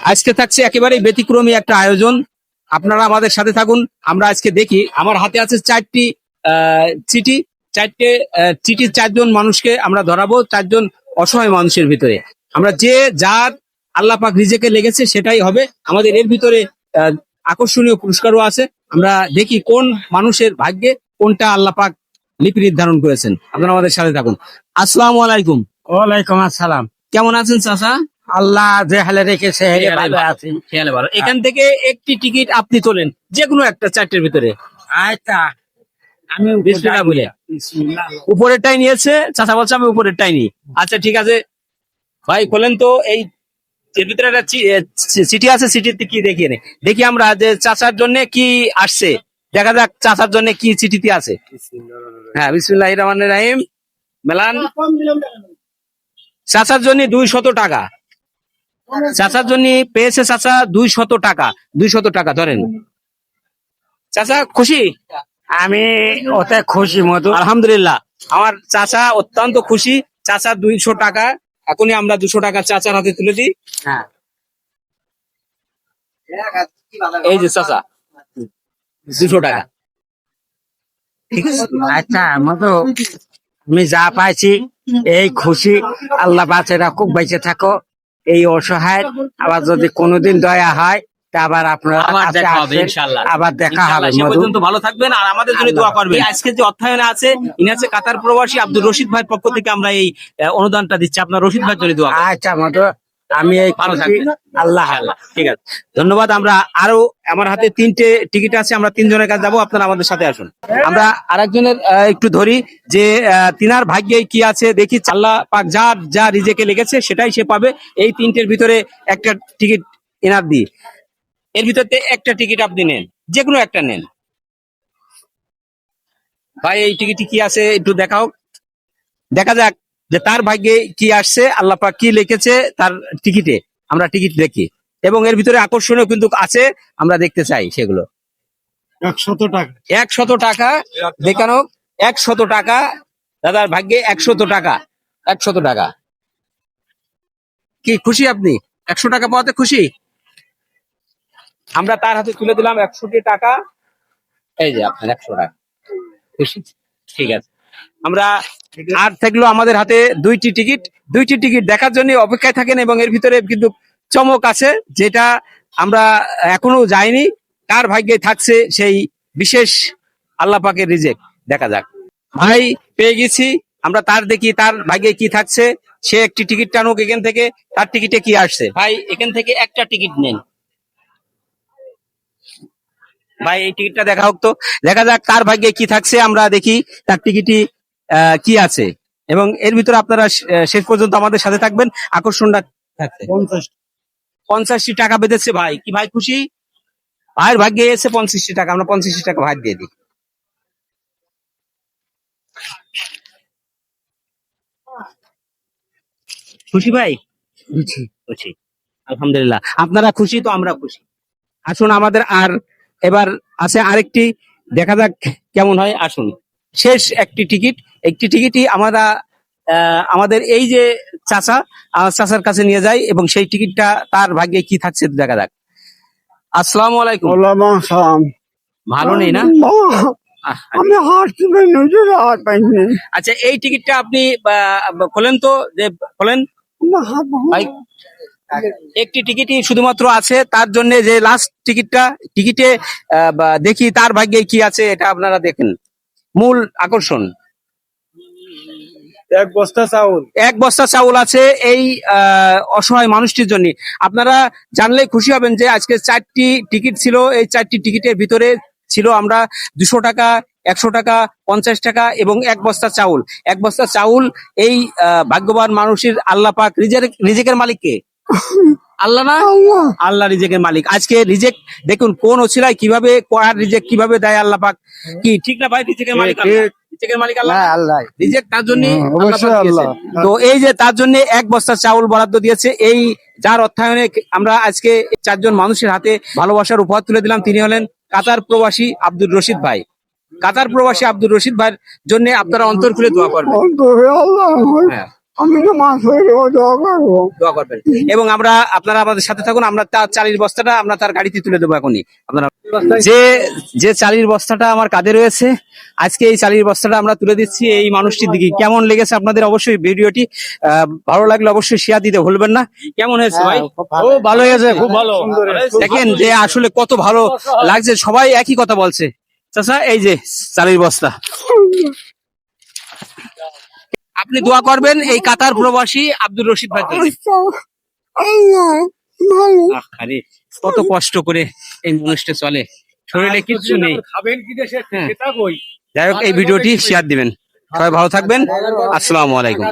আজকে থাকছে একেবারেই ব্যতিক্রমী একটা আয়োজন। আপনারা আমাদের সাথে থাকুন। আমরা আজকে দেখি, আমার হাতে আছে 4টি চিঠি। 4টে চিঠি, 4জন মানুষকে আমরা ধরাবো, 4জন অসহায় মানুষের ভিতরে। আমরা যে যার আল্লাহ পাক রিজেকে লেগেছে সেটাই হবে আমাদের। এর ভিতরে আকর্ষণীয় পুরস্কারও আছে। আমরা দেখি কোন মানুষের ভাগ্যে কোনটা আল্লাহ পাক লিপি নির্ধারণ করেছেন। আপনারা আমাদের সাথে থাকুন। আসসালামু আলাইকুম। ওয়ালাইকুম আসসালাম। কেমন আছেন চাচা? আল্লাহ যে হালে রেখেছে ভালো আছি। খেয়ালে ভালো। এখান থেকে একটি টিকিট আপনি তোলেন, যে কোনো একটা 4টের ভিতরে। আচ্ছা, আমি বিসমিল্লাহ বলে উপরেরটাই নিয়েছে চাচা, বলছে আমি উপরেরটাই নিই। আচ্ছা ঠিক আছে ভাই, খোলেন তো। এই এর ভিতরে একটা চিঠি আছে, চিঠিতে কি দেখিয়ে নে দেখি আমরা যে চাচার জন্য কি আসছে। দেখা যাক চাচার জন্য কি চিঠিতে আছে। হ্যাঁ, বিসমিল্লাহির রহমানির রহিম। মেলান। চাচার জন্য 200 টাকা। চাচার জন্য পেয়েছে চাচা 200 টাকা। 200 টাকা ধরেন। চাচা খুশি? আমি ওতে খুশি মধু। আলহামদুলিল্লাহ, আমার চাচা অত্যন্ত খুশি। চাচা 200 টাকা। এখনই আমরা 200 টাকা চাচার হাতে তুলে দিই। হ্যাঁ, এই যে চাচা 200 টাকা। আচ্ছা মধু, আমি যা পাইছি এই খুশি। আল্লাহ বাঁচে রাখুক, বেঁচে থাকো। এই অসহায় আবার যদি কোনোদিন দয়া হয় তা আবার আপনারা আবার কাছে দেখা হবে আসবেন, ইনশাআল্লাহ। আবার দেখা হবে সে মধু। পর্যন্ত ভালো থাকবেন আর আমাদের জন্য দোয়া করবেন। আজকে যে অর্থায়নে আছে, ইনি আছে কাতার প্রবাসী আব্দুর রশিদ ভাইয়ের পক্ষ থেকে আমরা এই অনুদানটা দিচ্ছি। আপনার রশিদ ভাইয়ের জন্য দোয়া করবেন। আচ্ছা মধু, আমি এই ভালো খুশি। থাকবেন। আল্লাহ ইনশাআল্লাহ। ঠিক আছে, ধন্যবাদ। আমরা আরো, আমার হাতে 3টে টিকিট আছে, আমরা 3 জনের কাছে যাবো। আপনারা আমাদের সাথে আসুন। আমরা আরেকজনের একটু ধরি যে তিনার ভাগ্যে কি আছে দেখি। আল্লাহ পাক যার যা রিজেকে লেগেছে সেটাই সে পাবে। এই 3টের ভিতরে একটা টিকিট এনার দিই। এর ভিতরে একটা টিকিট আপনি নেন, যে কোনো একটা নেন। ভাই এই টিকিটটি কি আছে একটু দেখাও। দেখা যাক যে তার ভাগ্যে কি আসছে, আল্লাহ পাক কি লিখেছে তার টিকিটে। আমরা টিকিট দেখি এবং এর ভিতরে আকর্ষণীয় কিন্তু আছে, আমরা দেখতে চাই সেগুলো। 100 টাকা। 100 টাকা দেখানো। 100 টাকা দাদার ভাগ্যে। 100 টাকা। 100 টাকা। কি খুশি আপনি? 100 টাকা পাওয়াতে খুশি? আমরা তার হাতে তুলে দিলাম 100 টাকা। এই যে আপনার 100 টাকা। খুশি? ঠিক আছে। আমরা আর থাকলো আমাদের হাতে 2টি টিকিট। 2টি টিকিট দেখার জন্য অপেক্ষায় থাকেন এবং এর ভিতরে কিন্তু চমক আছে, যেটা আমরা এখনো যাইনি। কার ভাগ্যে থাকছে সেই বিশেষ আল্লাহ পাকের রিজেক। দেখা যাক। ভাই পেয়ে গেছি, আমরা তার দেখি তার ভাগ্যে কি থাকছে। সে একটি টিকিট টানুক এখান থেকে, তার টিকিটে কি আসছে। ভাই এখান থেকে একটা টিকিট নেন। ভাই এই টিকিটটা দেখা হোক তো, দেখা যাক কার ভাগ্যে কি থাকছে। আমরা দেখি তার টিকিটই কি আছে এবং এর ভিতরে আপনারা শেষ পর্যন্ত আমাদের সাথে থাকবেন। আকর্ষণটা থাকছে। 50টি টাকা বেঁধেছে। ভাই কি ভাই খুশি? ভাইয়ের ভাগ্যে এসে 50টি টাকা। আমরা 50টি টাকা ভাই দিয়ে দিই। খুশি ভাই? খুশি, আলহামদুলিল্লাহ। আপনারা খুশি তো আমরা খুশি। আসুন আমাদের আর এবার আছে আরেকটি, দেখা যাক কেমন হয়। আসুন শেষ একটি টিকিট। একটি টিকিটই আমরা আমাদের এই যে চাচা, চাচার কাছে নিয়ে যাই এবং সেই টিকিটটা তার ভাগ্যে কি থাকছে দেখা যাক। আসসালামু আলাইকুম। ভালো নেই না? আমি হাসতে পারি নজর আর পাইনি। আচ্ছা এই টিকিটটা আপনি খোলেন তো, যে খোলেন ভাই। একটি টিকিটই শুধুমাত্র আছে তার জন্য, যে লাস্ট টিকিটটা। টিকিটে দেখি তার ভাগ্যে কি আছে, এটা আপনারা দেখেন। মূল আকর্ষণ 1 বস্তা চাউল। 1 বস্তা চাউল আছে এই অসহায় মানুষটির জন্য। আপনারা জানলেই খুশি হবেন যে আজকে 4টি টিকিট ছিল। এই 4টি টিকিটের ভিতরে ছিল আমরা 200 টাকা, 100 টাকা, 50 টাকা এবং 1 বস্তা চাউল। 1 বস্তা চাউল এই ভাগ্যবান মানুষের আল্লাহ পাক রিজেকের মালিক কে? আল্লাহ না? আল্লাহ রিজেকের মালিক। আজকে রিজেক দেখুন কোন ওসিলায় কিভাবে করার, রিজেক কিভাবে দেয় আল্লাহ পাক। কি ঠিক না ভাই? রিজেকের মালিক আল্লাহ। রিজেকের মালিক আল্লাহ। আল্লাহ রিজেক তার জন্য অবশ্যই আল্লাহ। তো এই যে তার জন্য 1 বস্তা চাউল বরাদ্দ দিয়েছে। এই যার অর্থায়নে আমরা আজকে 4জন মানুষের হাতে ভালোবাসার উপহার তুলে দিলাম। তিনি হলেন কাতার প্রবাসী আব্দুর রশিদ ভাই। কাতার প্রবাসী আব্দুর রশিদ ভাইয়ের জন্য আপনারা অন্তর খুলে দোয়া করবেন। হ্যাঁ, আমি তো মাছ হয়ে যাবো, দোয়া করবো। দোয়া করবেন এবং আপনারা আমাদের সাথে থাকুন, আমরা তার চালির বস্তাটা আমরা তার গাড়িতে তুলে দেবো এখনই। আপনারা যে যে চালির বস্তাটা আমার কাঁধে রয়েছে, আজকে এই চালির বস্তাটা আমরা তুলে দিচ্ছি এই মানুষটির দিকে। কেমন লেগেছে আপনাদের অবশ্যই ভিডিওটি? ভালো লাগলে অবশ্যই শেয়ার দিতে ভুলবেন না। কেমন হয়েছে ভাই? ও ভালো হয়েছে, খুব ভালো। দেখেন যে আসলে কত ভালো লাগছে, সবাই একই কথা বলছে। চাচা এই যে চালির বস্তা, আপনি দোয়া করবেন এই কাতার প্রবাসী আব্দুর রশিদ ভাই জন্য। আচ্ছা, আল্লাহ ভালো। আরে কত কষ্ট করে এই মানুষটা চলে, শরীরে কিচ্ছু নেই। হ্যাঁ। যাই হোক এই ভিডিওটি শেয়ার দিবেন। সবাই ভালো থাকবেন। আসসালামু আলাইকুম।